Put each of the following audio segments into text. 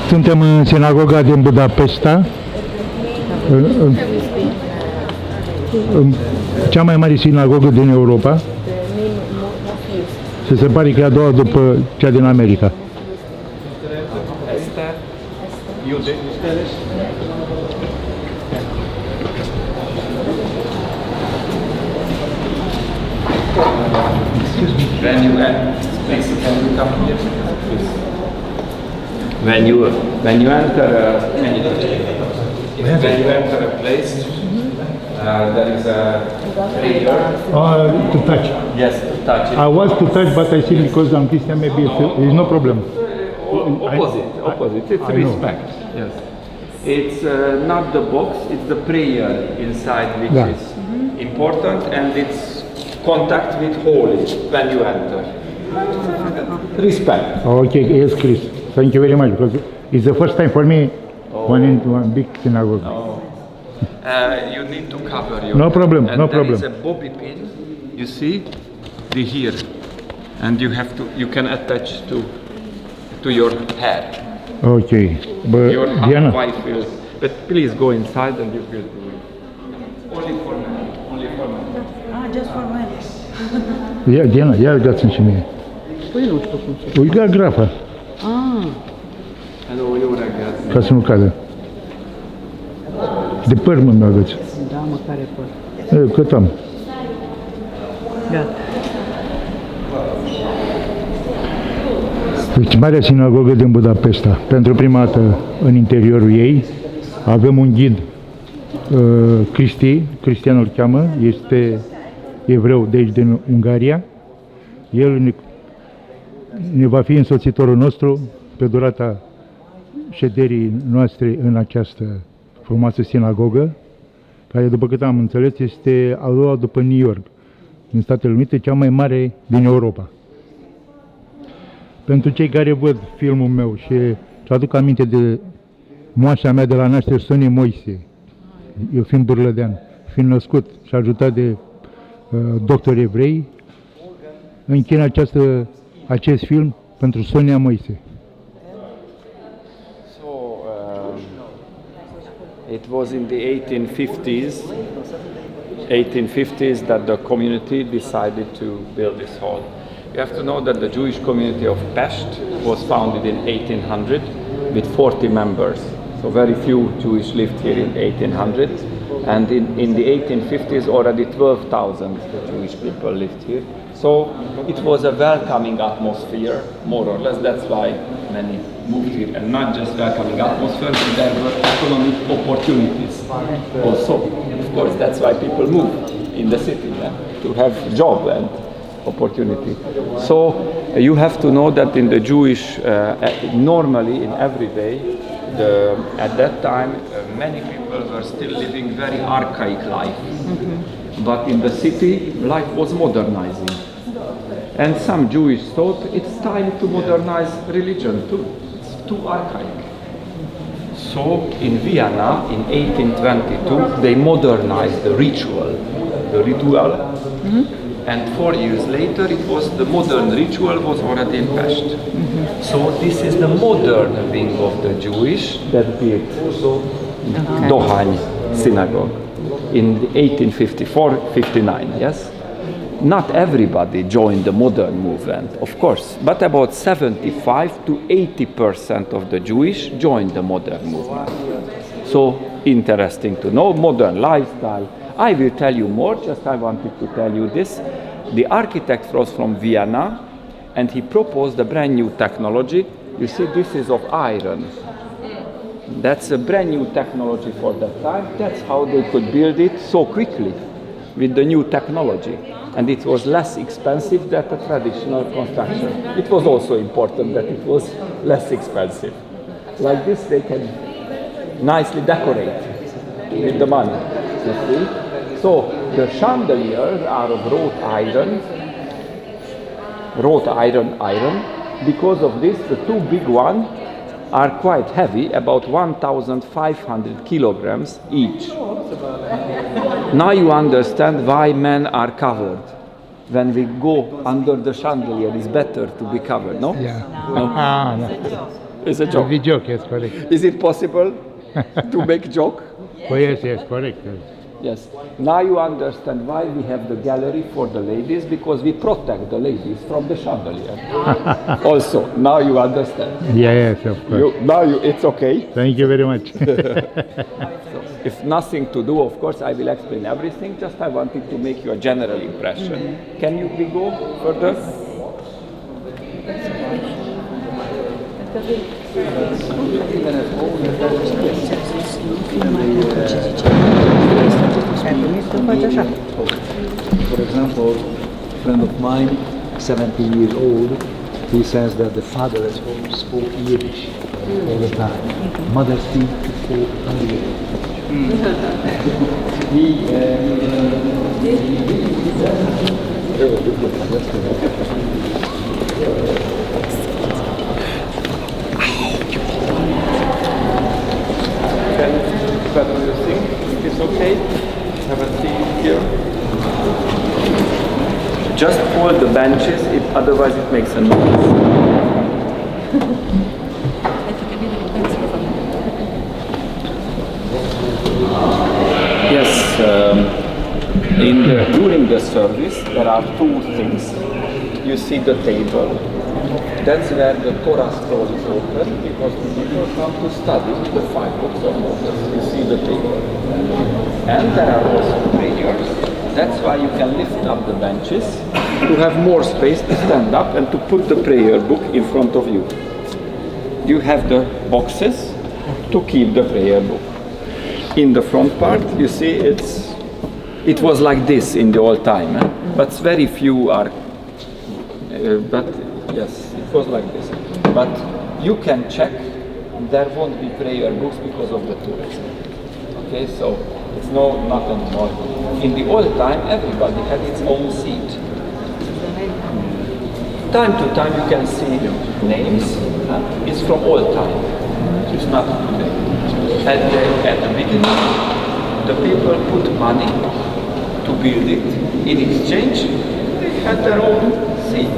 Suntem în sinagoga din Budapesta, cea mai mare sinagogă din Europa. Și se pare că e a doua după cea din America. When you please, can you come here? Please. When you enter a place, there is a prayer. To touch. Yes, to touch it. I was to touch, but I see because I'm Christian, maybe it's no problem. Opposite. It's respect. Yes. It's not the box, it's the prayer inside which is important, and it's contact with holy when you enter. Respect. Okay, yes, Chris. Thank you very much, because it's the first time for me one in one big synagogue. You need to cover your No problem, and no there problem. is a bobby pin, you see, here, and you can attach to your hair. Okay, but Your Diana, wife will, but please go inside and you will do it. Only for men. Just for men. Diana, ia uitați-mi și mie. Păi nu știu cum să... Uite grafa, Hello, jó reggelt. ca să nu cadă. De păr mă aveți. Da, măcar e păr. Cât am? Gata. Deci, Marea Sinagogă din Budapesta. Pentru prima dată în interiorul ei avem un ghid, Krisztian îl cheamă, este evreu de aici din Ungaria. El ne va fi însoțitorul nostru pe durata șederii noastre în această frumoasă sinagogă, care, după cât am înțeles, este a doua după New York, din Statele Unite, cea mai mare din Europa. Pentru cei care văd filmul meu și aduc aminte de moașa mea de la naștere, Sonia Moise, eu fiind burlădean, fiind născut și ajutat de doctori evrei, închin acest film pentru Sonia Moise. So, it was in the 1850s that the community decided to build this hall. You have to know that the Jewish community of Pest was founded in 1800 with 40 members. So very few Jewish lived here in 1800, and in the 1850s already 12,000 Jewish people lived here. So it was a welcoming atmosphere, more or less. That's why many moved here, and not just welcoming atmosphere, but there were economic opportunities also. Of course, that's why people move in the city, to have job and opportunity. So you have to know that in the Jewish, normally in every day, at that time, many people were still living very archaic life. But in the city, life was modernizing. And some Jewish thought it's time to modernize religion too. It's too archaic. So in Vienna in 1822, they modernized the ritual. And 4 years later, the modern ritual was already in Pest. So this is the modern wing of the Jewish that built Dohany synagogue in 1854-59, yes? Not everybody joined the modern movement, of course, but about 75 to 80% of the Jewish joined the modern movement. So interesting to know, modern lifestyle. I will tell you more, just I wanted to tell you this. The architect was from Vienna, and he proposed a brand new technology. You see, this is of iron. That's a brand new technology for that time. That's how they could build it so quickly with the new technology. And it was less expensive than the traditional construction. It was also important that it was less expensive. Like this, they can nicely decorate with the money. You see? So the chandeliers are of wrought iron. Because of this, the two big ones are quite heavy, about 1,500 kilograms each. Now you understand why men are covered. When we go under the chandelier, it's better to be covered, no? Yeah. No? It's a joke. It's a joke, yes, correct. Is it possible to make joke? Oh, yes, yes, correct. Yes. Now you understand why we have the gallery for the ladies, because we protect the ladies from the chandelier. Also, now you understand. Yeah, yes, of course. It's okay. Thank you very much. So, if nothing to do, of course, I will explain everything. Just I wanted to make you a general impression. Can we go further? For example, a friend of mine, 70 years old, he says that the father at home spoke Yiddish all the time. Mother still spoke Hungarian. What do you think? It is okay? Have a seat here. Just hold the benches, otherwise it makes a noise. Yes, during the service there are two things. You see the table. That's where the Torah scroll is open, because people come to study the 5 books of Moses. You see the table. And there are also prayers. That's why you can lift up the benches to have more space to stand up and to put the prayer book in front of you. You have the boxes to keep the prayer book. In the front part, you see it was like this in the old time, but very few are, but yes, it was like this. But you can check, there won't be prayer books because of the tourism. Okay, so it's not anymore. In the old time, everybody had its own seat. Time to time you can see names. It's from old time. It's not today. At the beginning, the people put money to build it. In exchange, they had their own seat.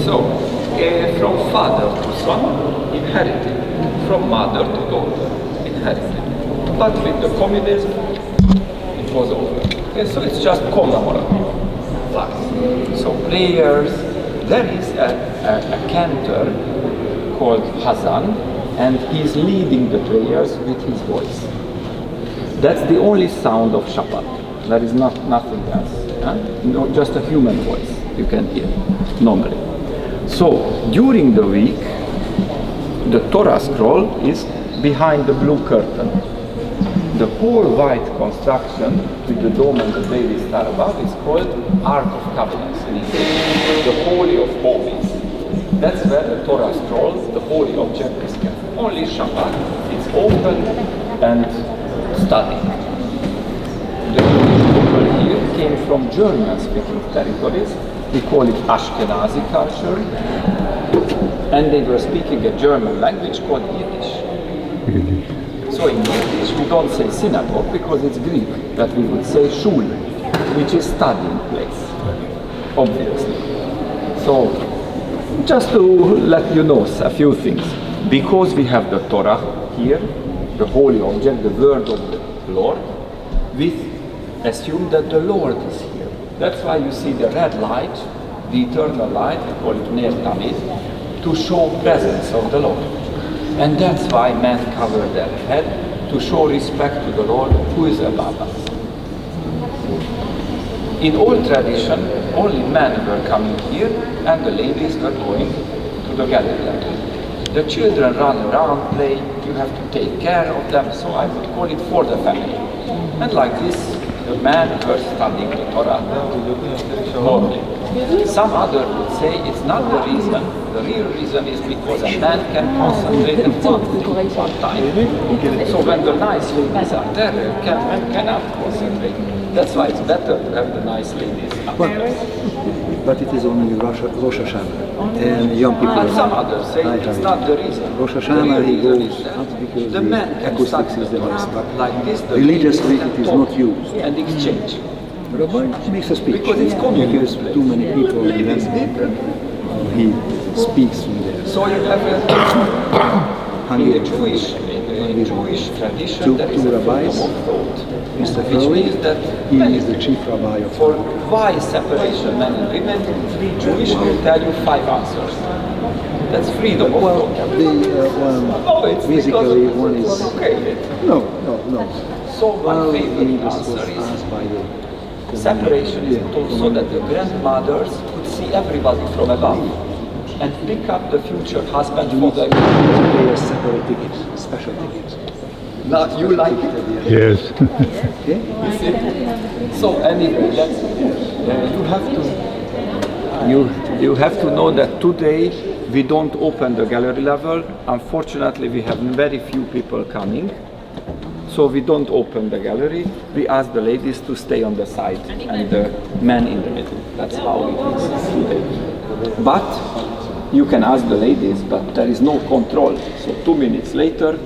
So, from father to son, inherited. From mother to daughter, inherited. But with the communism, it was over. Okay, so it's just commemorative. So prayers, there is a cantor called Hazan, and he's leading the prayers with his voice. That's the only sound of Shabbat. There is nothing else. No, just a human voice you can hear normally. So during the week, the Torah scroll is behind the blue curtain. The whole white construction with the dome and the daily star above is called Ark of Covenants in English, the Holy of Holies. That's where the Torah scroll, the holy object, is kept. Only Shabbat, it's open and studied. The people here came from German-speaking territories. We call it Ashkenazi culture. And they were speaking a German language called Yiddish. So in Yiddish we don't say synagogue because it's Greek, but we would say shul, which is studying place, obviously. So just to let you know a few things, because we have the Torah here, the holy object, the word of the Lord, we assume that the Lord is here. That's why you see the red light, the eternal light, we call it Ner Tamid, to show presence of the Lord. And that's why men cover their head, to show respect to the Lord who is above us. In old tradition, only men were coming here and the ladies were going to the gallery. The children run around, play, you have to take care of them, so I would call it for the family. And like this, the men were studying the Torah normally. Some other would say it's not the reason. The real reason is because a man can concentrate on one thing at one time. So when the nice ladies are there, men cannot concentrate. That's why it's better to have the nice ladies up there. But it is only Rosh Hashanah and young people. And some others say it's not the reason. Rosh Hashanah he goes not because the man can acoustics study is the best, but like this. The religiously it is not used. And exchange. Rabbi makes a speech Because it's communal because place. too many people. Ladies need them. he speaks from there. So you have in the Jewish tradition there is two a rabbis, freedom of thought, Mr. which Hurley, means that he is the chief rabbi of for Sinagoga. why separation men and women, Jewish will tell you 5 answers. That's freedom of Well, thought. the, It's basically because one it is was okay. no. So my Well, favorite this was answer is asked by the separation is taught so that the grandmothers could see everybody from above and pick up the future husband for them. pay a separate ticket, special ticket. Now you like it? Yes. Okay? You see? So anyway, that's you have to know that today we don't open the gallery level. Unfortunately, we have very few people coming. So we don't open the gallery. We ask the ladies to stay on the side and the men in the middle. That's how it is today. But you can ask the ladies, but there is no control. So 2 minutes later,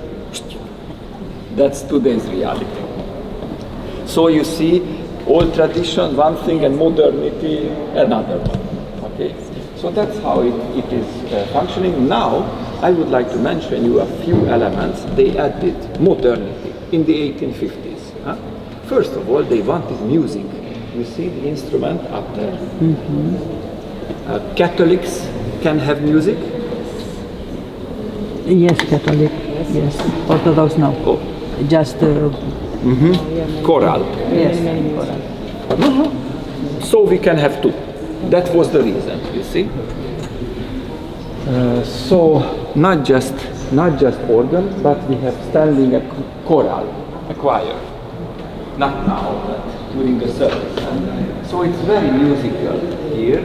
that's today's reality. So you see, old tradition, one thing, and modernity, another one. Okay? So that's how it is functioning. Now, I would like to mention you a few elements they added modernity in the 1850s. Huh? First of all, they wanted music. You see the instrument up there? Catholics can have music. Yes, Catholic. Yes. Orthodox no. Oh. Just Choral. yes. So we can have 2. That was the reason, you see. So not just organ, but we have standing a choral, a choir. Not now, but during the service. So it's very musical here.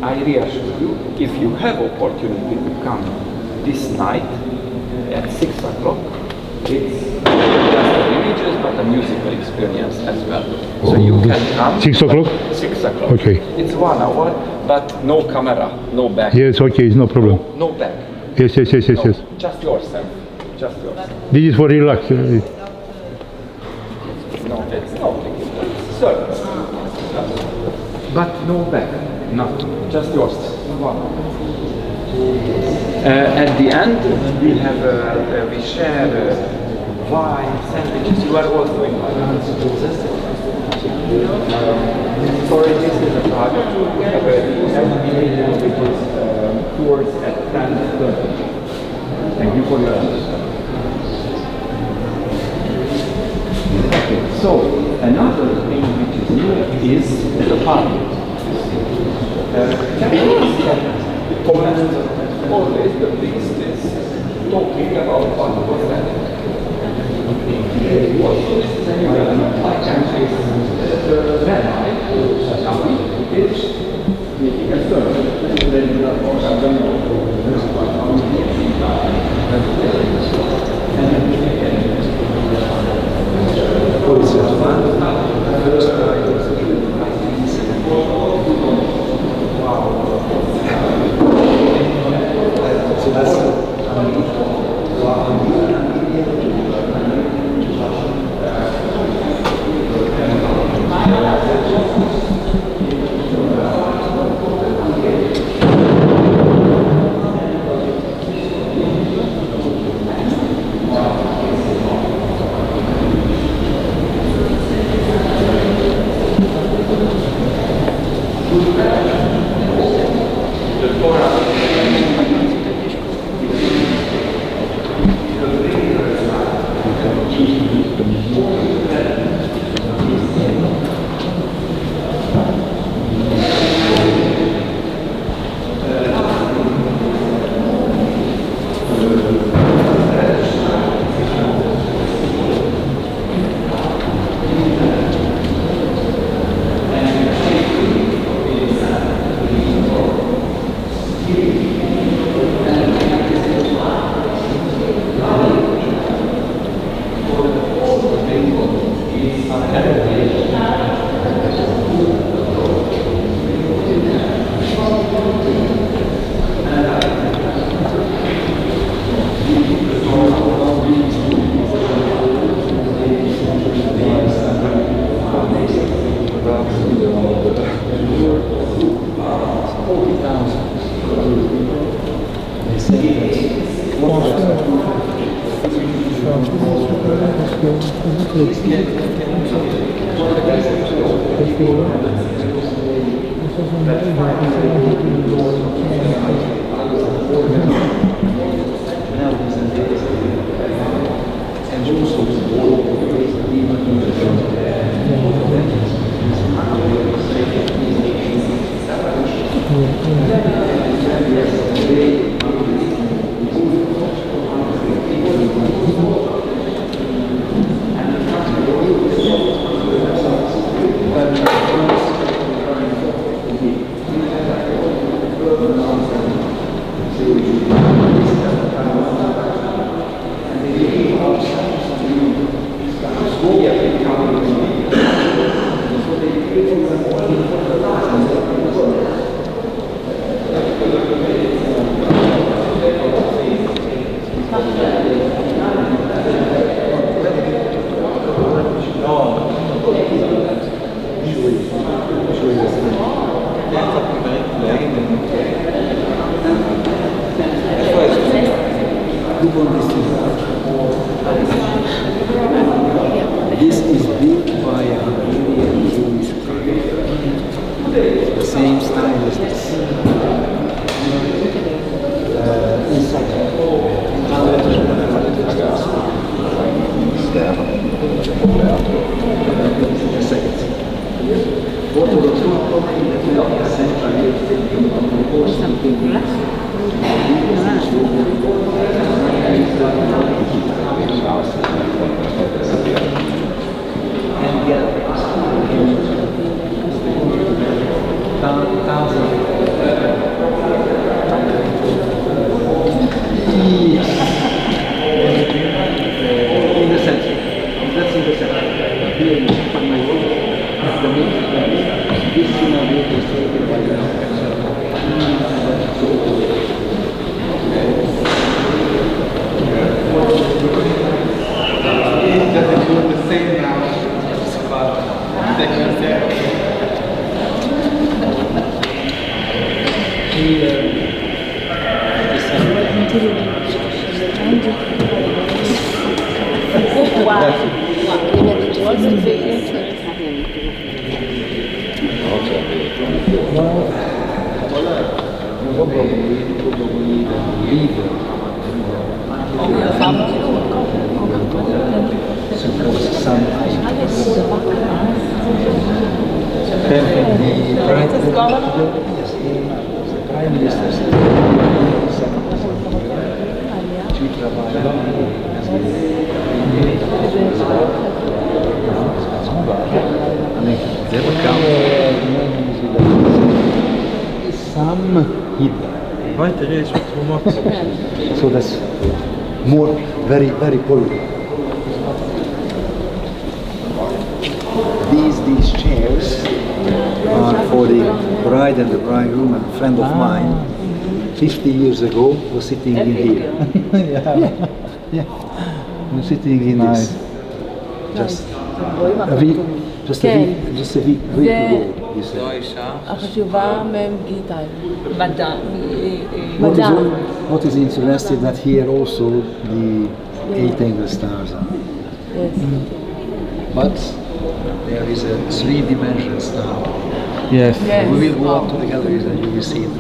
I reassure you, if you have opportunity to come this night at 6 o'clock, it's just a religious but a musical experience as well. So you can come 6 o'clock? 6 o'clock. Okay. It's 1 hour, but no camera, no back. Yes, okay, it's no problem. No back. Yes. No, just yourself. Just yourself. This is for relax. No, it's not. Service. But no back. No, just yourself. At the end, we have we share wine, sandwiches. You are also invited. Sorry, this is a private tour. We have a tours at 10:30. Thank you for your attention. Okay, so another thing which is new is the party. Comment always the priest is talking about what was happening. The rabbi is making a sermon. This is built by a Hungarian Jewish carpenter. The same style as this. In the center. That's in the center. Here you find my work. That's the main thing. This Sinagoga is taken by the doesn't look the same now, but they can say. So that's more very political. These chairs are for the bride and the bridegroom. And a friend of mine 50 years ago was sitting in here. Was sitting in this. Just a week ago. You said. החשובה מהם גיטה, What is interesting that here also the 8-angle stars are. Yes. But there is a 3-dimensional star. Yes. Yes. We will go up to the galleries and you will see it.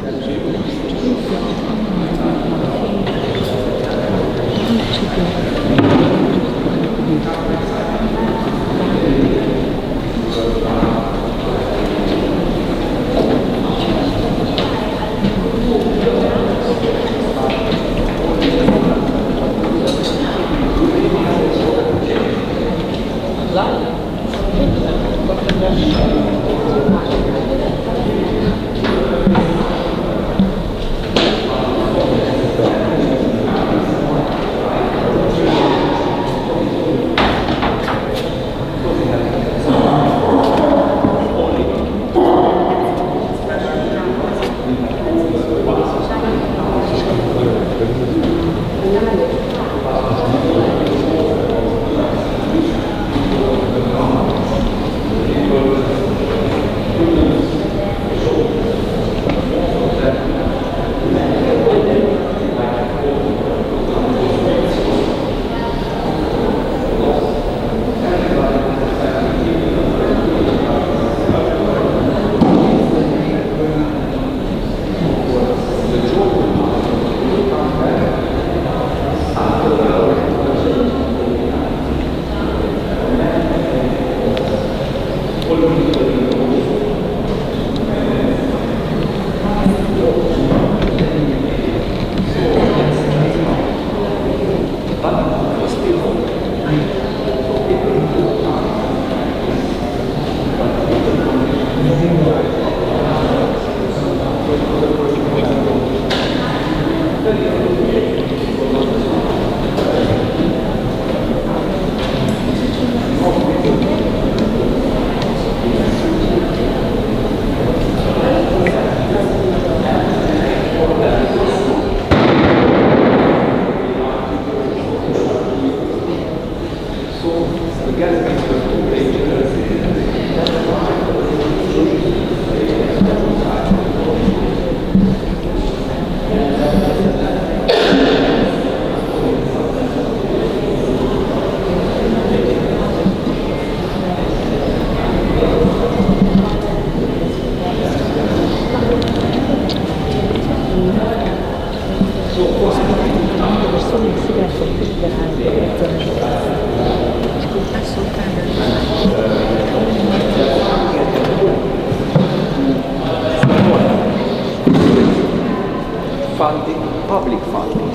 funding, public funding,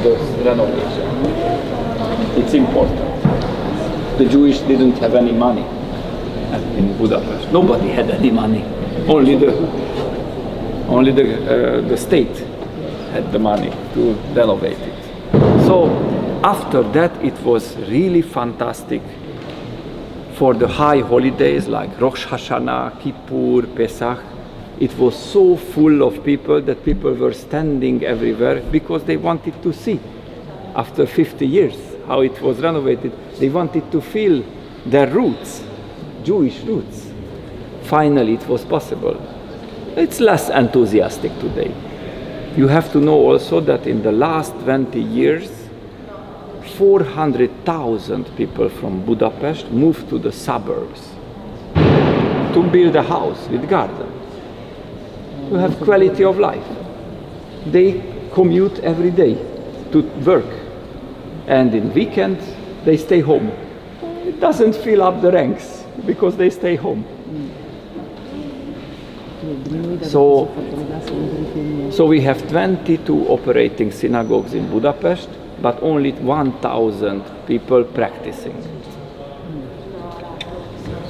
the renovation. It's important. The Jewish didn't have any money in Budapest. Nobody had any money. Only the state had the money to renovate it. So after that, it was really fantastic for the high holidays like Rosh Hashanah, Kippur, Pesach. It was so full of people that people were standing everywhere because they wanted to see, after 50 years, how it was renovated. They wanted to feel their roots, Jewish roots. Finally, it was possible. It's less enthusiastic today. You have to know also that in the last 20 years, 400,000 people from Budapest moved to the suburbs to build a house with garden, to have quality of life. They commute every day to work, and in weekends they stay home. It doesn't fill up the ranks because they stay home. So we have 22 operating synagogues in Budapest, but only 1,000 people practicing.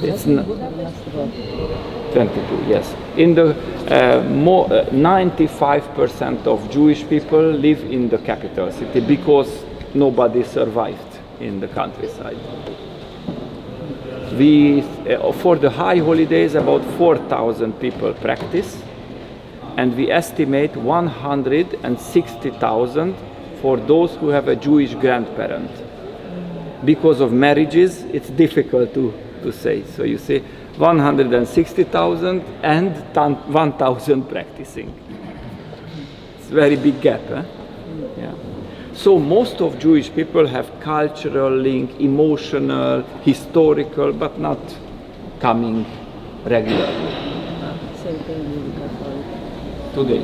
It's 22, yes. In the 95% of Jewish people live in the capital city because nobody survived in the countryside. For the high holidays, about 4,000 people practice, and we estimate 160,000 for those who have a Jewish grandparent. Because of marriages, it's difficult to say. So you see 160,000 and 1,000 practicing. It's a very big gap. Yeah. So most of Jewish people have cultural link, emotional, historical, but not coming regularly. Same thing with Catholic. Today.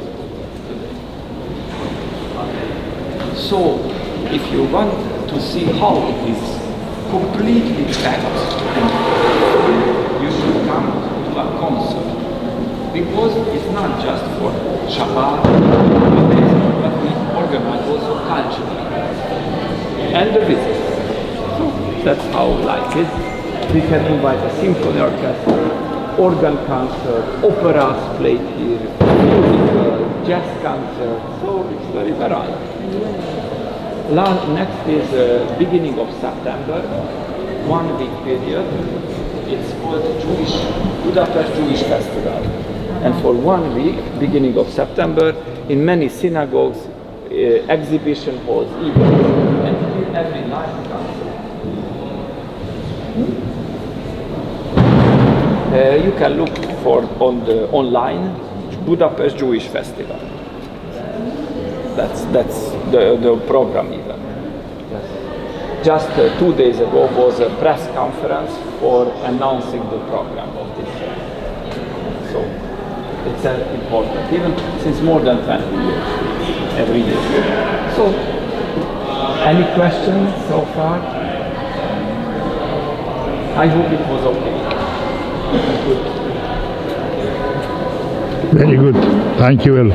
So if you want to see how it is completely packed, you should come to a concert. Because it's not just for Shabbat, but we organize also culture and the visits. So that's how we like it. We can invite a symphony orchestra, organ concert, operas played here, musical, jazz concert. So it's very varied. Next is beginning of September, 1 week period. It's called Budapest Jewish Festival. And for 1 week, beginning of September, in many synagogues, exhibition halls, events, and every night concert. You can look for on the online Budapest Jewish Festival. That's the program even. Just 2 days ago was a press conference for announcing the program of this year. So it's important, even since more than 20 years, every year. So, any questions so far? I hope it was okay. Good. Very good. Thank you, well.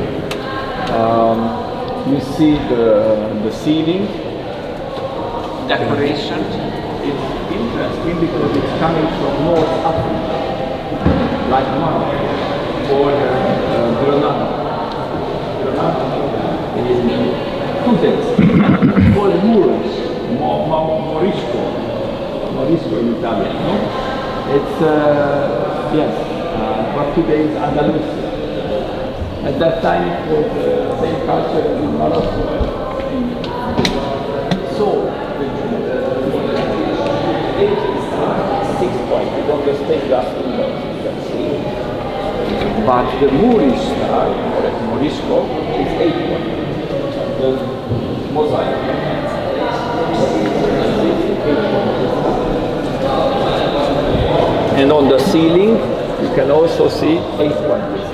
You see the ceiling decoration. It's interesting because it's coming from North Africa, like Mara or Granada. In 2 days. Called Morisco in Italian. No? It's yes, but today is Andalusia. At that time it was the same culture in Morocco. So the 6 points, on the stained glass windows, you can see. But the Moorish star, or Morisco, is 8 points. The mosaic. And on the ceiling, you can also see 8 points.